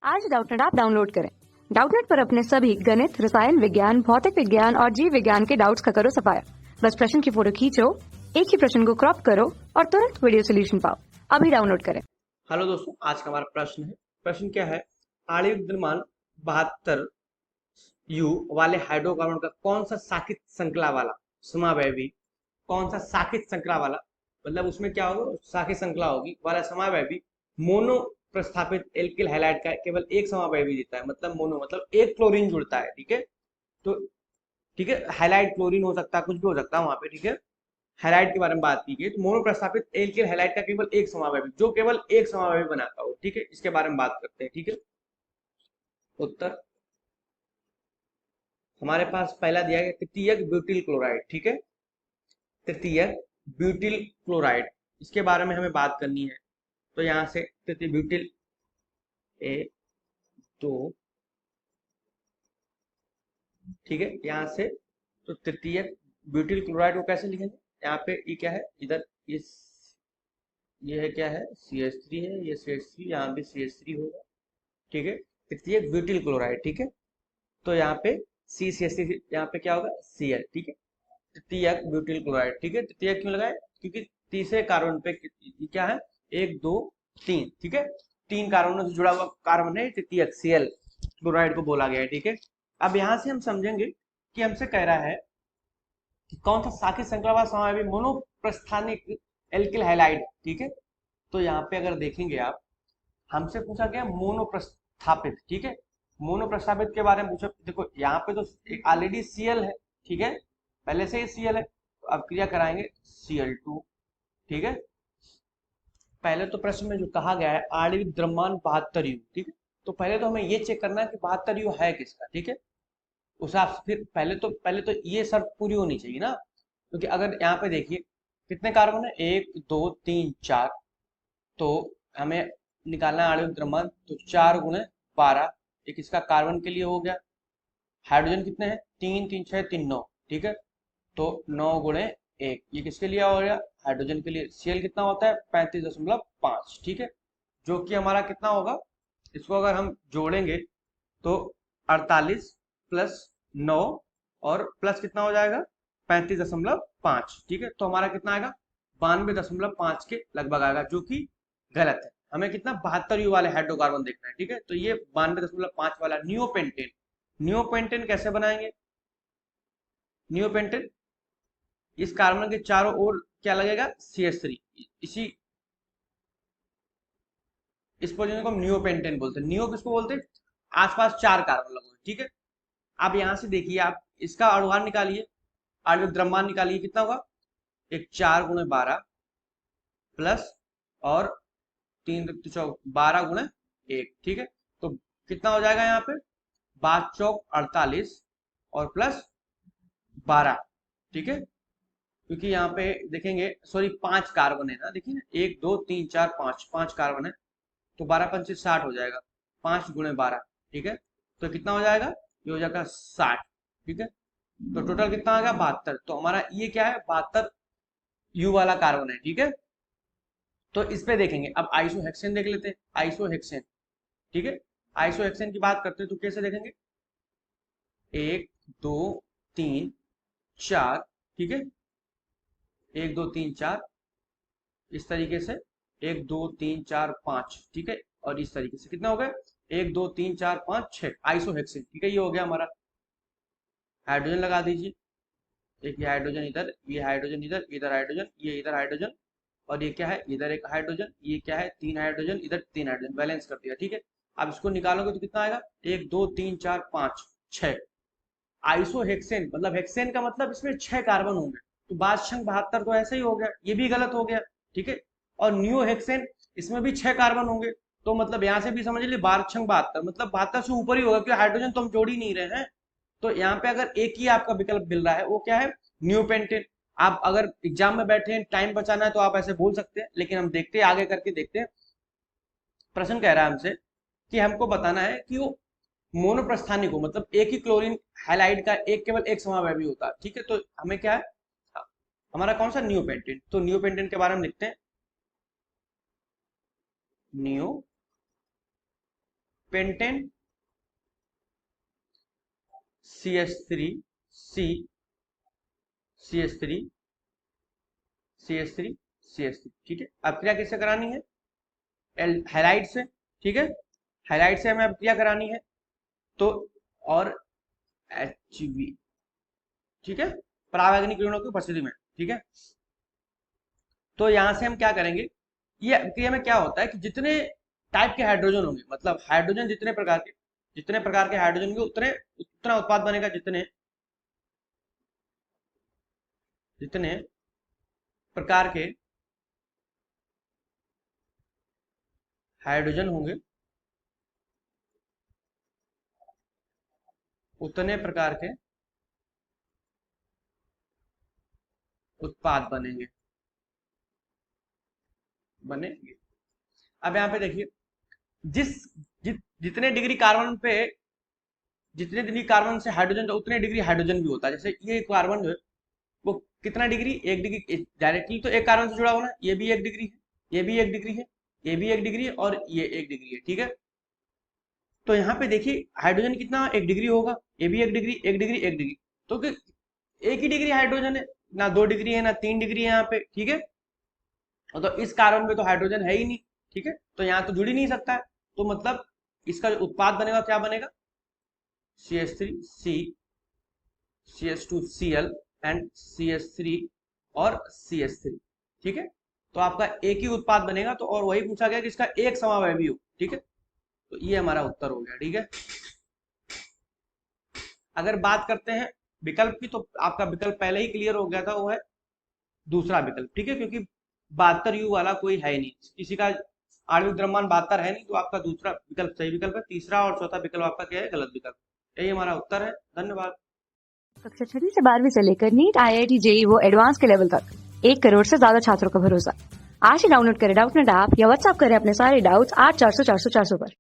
आज Doubtnut app download करें। Doubtnut पर अपने सभी गणित, रसायन विज्ञान, भौतिक विज्ञान और जीव विज्ञान के डाउट्स का करो सफाया। बस प्रश्न की फोटो खींचो, एक ही प्रश्न को क्रॉप करो और तुरंत वीडियो सोल्यूशन पाओ। अभी डाउनलोड करें। हेलो दोस्तों, आज का हमारा प्रश्न है। प्रश्न क्या है? आणविक द्रव्यमान 72 यू वाले हाइड्रोकार्बन का कौन सा शाखित श्रृंखला वाला समावयवी, कौन सा शाखित श्रृंखला वाला, मतलब उसमें क्या होगा, शाखित श्रृंखला होगी वाला समावयवी मोनो प्रस्थापित एल्किल हैलाइड का केवल एक समावयवी देता है। मतलब मोनो मतलब एक क्लोरीन जुड़ता है। ठीक है, तो ठीक है, हैलाइड क्लोरीन हो सकता है, कुछ भी हो सकता है वहां पे। ठीक है, हैलाइड के बारे में बात की गई तो मोनो प्रस्थापित एल्किल हैलाइड का केवल एक समावयवी, जो केवल एक समावयवी बनाता हो। ठीक है, इसके बारे में बात करते हैं। ठीक है, उत्तर हमारे पास पहला दिया गया तृतीयक ब्यूटिल क्लोराइड। ठीक है, तृतीयक ब्यूटिल क्लोराइड, इसके बारे में हमें बात करनी है। तो यहाँ से तृतीय ब्यूटिल एक दो, ठीक है, यहाँ से तो तृतीयक ब्यूटिल क्लोराइड को कैसे लिखेंगे? यहाँ पे ये क्या है, इधर ये है, क्या है, CH3 है, ये CH3, यहाँ भी CH3 होगा। ठीक है, तृतीयक ब्यूटिल क्लोराइड। ठीक है, तो यहाँ पे CCH3, यहाँ पे क्या होगा, Cl। ठीक है, तृतीयक ब्यूटिल क्लोराइड। ठीक है, तृतीयक क्यों लगाए? क्योंकि तीसरे कार्बन पे क्या है, एक दो तीन। ठीक है, तीन कार्बनों से जुड़ा हुआ कार्बन है तृतीयक, Cl क्लोराइड को बोला गया है। ठीक है, अब यहाँ से हम समझेंगे कि हमसे कह रहा है कि कौन सा शाखित श्रृंखला समावयवी मोनोप्रस्थानिक एल्किल हैलाइड। ठीक है, तो यहाँ पे अगर देखेंगे आप, हमसे पूछा गया मोनोप्रस्थापित। ठीक है, मोनोप्रस्थापित के बारे में पूछा। देखो यहाँ पे तो ऑलरेडी Cl है। ठीक है, पहले से ही Cl है, तो अब क्रिया कराएंगे Cl2। ठीक है, पहले तो प्रश्न में जो कहा गया है आणविक द्रव्यमान 72 यू। ठीक है, तो पहले तो हमें ये चेक करना है कि 72 यू है किसका। ठीक है, उस हिसाब से फिर पहले तो ये शर्त पूरी होनी चाहिए ना, क्योंकि अगर यहाँ पे देखिए कितने कार्बन है, 1 2 3 4, तो हमें निकालना है आणविक द्रव्यमान, तो 4 × 12, एक इसका कार्बन के लिए हो गया। हाइड्रोजन कितने हैं, 3 3 6 3 9। ठीक है, तो 9 × 1, ये किसके लिए हो गया, हाइड्रोजन के लिए। Cl कितना होता है, 35.5। ठीक है, जो कि हमारा कितना होगा, इसको अगर हम जोड़ेंगे तो 48 + 9 और प्लस कितना हो जाएगा, 35.5। ठीक है, तो हमारा कितना आएगा, 92.5 के लगभग आएगा, जो कि गलत है। हमें कितना, 72 यू वाले हाइड्रोकार्बन देखना है। ठीक है, तो ये 92.5 वाला नियोपेंटेन। नियोपेंटेन कैसे बनाएंगे? नियोपेंटेन, इस कार्बन के चारों ओर क्या लगेगा, CH3। इसी इस पोजीशन को हम नियोपेंटेन बोलते हैं। नियो किसको बोलते हैं, आसपास चार कार्बन लगे। ठीक है, अब यहां से देखिए, आप इसका अणुभार निकालिए, आणविक द्रव्यमान निकालिए, कितना होगा, एक 4 × 12 प्लस और 12 × 1। ठीक है, तो कितना हो जाएगा यहाँ पे, 5 चौक 48 और प्लस 12। ठीक है, क्योंकि यहाँ पे देखेंगे, सॉरी 5 कार्बन है ना, देखिए ना, 1 2 3 4 5, 5 कार्बन है, तो 12 × 5 = 60 हो जाएगा, 5 × 12। ठीक है, तो कितना हो जाएगा, ये हो जाएगा 60। ठीक है, तो टोटल कितना आ गया, 72। तो हमारा ये क्या है, 72 यू वाला कार्बन है। ठीक है, तो इस पे देखेंगे। अब आइसोहेक्सेन देख लेते हैं, आइसोहेक्सेन। ठीक है, आइसोहेक्सेन की बात करते हैं तो कैसे देखेंगे, 1 2 3 4। ठीक है, 1 2 3 4, इस तरीके से 1 2 3 4 5। ठीक है, और इस तरीके से कितना हो गया, 1 2 3 4 5 6 आइसोहेक्सेन। ठीक है, ये हो गया हमारा। हाइड्रोजन लगा दीजिए, एक ये हाइड्रोजन इधर, ये हाइड्रोजन इधर, इधर हाइड्रोजन, ये इधर हाइड्रोजन, और ये क्या है, इधर एक हाइड्रोजन, ये क्या है, 3 हाइड्रोजन, इधर 3 हाइड्रोजन, बैलेंस कर दिया। ठीक है, अब इसको निकालोगे तो कितना आएगा, 1 2 3 4 5 6 आइसोहेक्सेन। मतलब हेक्सेन का मतलब इसमें 6 कार्बन होंगे, तो 72 तो ऐसे ही हो गया, ये भी गलत हो गया। ठीक है, और न्यू हेक्सेन, इसमें भी 6 कार्बन होंगे, तो मतलब यहाँ से भी समझ लीजिए 12 मतलब 72 से ऊपर ही होगा, क्योंकि हाइड्रोजन तो हम जोड़ ही नहीं रहे हैं। तो यहाँ पे अगर एक ही आपका विकल्प मिल रहा है, वो क्या है, न्यूपेंटेन। आप अगर एग्जाम में बैठे हैं, टाइम बचाना है, तो आप ऐसे बोल सकते हैं, लेकिन हम देखते हैं, आगे करके देखते हैं। प्रश्न कह रहा है हमसे कि हमको बताना है कि वो मोनोप्रस्थानिक हो, मतलब एक ही क्लोरीन हैलाइड का एक केवल एक समावयवी होता है। ठीक है, तो हमें क्या है, हमारा कौन सा, नियोपेंटेन। तो नियोपेंटेन के बारे में लिखते हैं, pentane CH3 C CH3 CH3 CH3। ठीक है, अब क्रिया किससे करानी है? हैलाइड से। ठीक है, हैलाइड से हमें अब क्रिया करानी है तो, और HB। ठीक है, परावैगनिक किरणों की उपस्थिति में। ठीक है, तो यहां से हम क्या करेंगे, ये क्रिया में क्या होता है कि जितने टाइप के हाइड्रोजन होंगे, मतलब हाइड्रोजन जितने प्रकार के हाइड्रोजन होंगे उतना उत्पाद बनेगा। जितने प्रकार के हाइड्रोजन होंगे उतने प्रकार के उत्पाद बनेंगे। अब यहाँ पे देखिए, जितने डिग्री कार्बन से हाइड्रोजन, तो उतने डिग्री हाइड्रोजन भी होता है। जैसे ये कार्बन जो है वो कितना डिग्री, 1 डिग्री डायरेक्टली तो एक कार्बन से जुड़ा होना, ये भी 1 डिग्री है, ये भी 1 डिग्री है, ये भी 1 डिग्री है, और ये 1 डिग्री है। ठीक है, तो यहाँ पे देखिए हाइड्रोजन कितना 1 डिग्री होगा, ये भी 1 डिग्री, 1 डिग्री, 1 डिग्री, तो एक ही डिग्री हाइड्रोजन है, ना 2 डिग्री है ना 3 डिग्री है यहाँ पे। ठीक है, और तो इस कार्बन में तो हाइड्रोजन है ही नहीं। ठीक है, तो यहाँ तो जुड़ ही नहीं सकता है, तो मतलब इसका जो उत्पाद बनेगा क्या बनेगा, CH3C CH2Cl एंड CH3 और CH3। ठीक है, तो आपका एक ही उत्पाद बनेगा, तो और वही पूछा गया कि इसका एक समावयवी हो। ठीक है, तो ये हमारा उत्तर हो गया। ठीक है, अगर बात करते हैं विकल्प की, तो आपका विकल्प पहले ही क्लियर हो गया था, वो है दूसरा विकल्प। ठीक है, क्योंकि 72U वाला कोई है नहीं, किसी का आणविक द्रव्यमान 72 है नहीं, तो आपका दूसरा विकल्प सही विकल्प है। तीसरा और चौथा विकल्प आपका क्या है, गलत विकल्प। यही हमारा उत्तर है। धन्यवाद। कक्षा 6 से 12वीं से लेकर नीट, IIT, JEE वो एडवांस के लेवल तक 1 करोड़ से ज्यादा छात्रों का भरोसा। आज ही डाउनलोड करें डाउटनेट ऐप या व्हाट्सएप करें अपने सारे डाउट्स 8400 400 400 पर।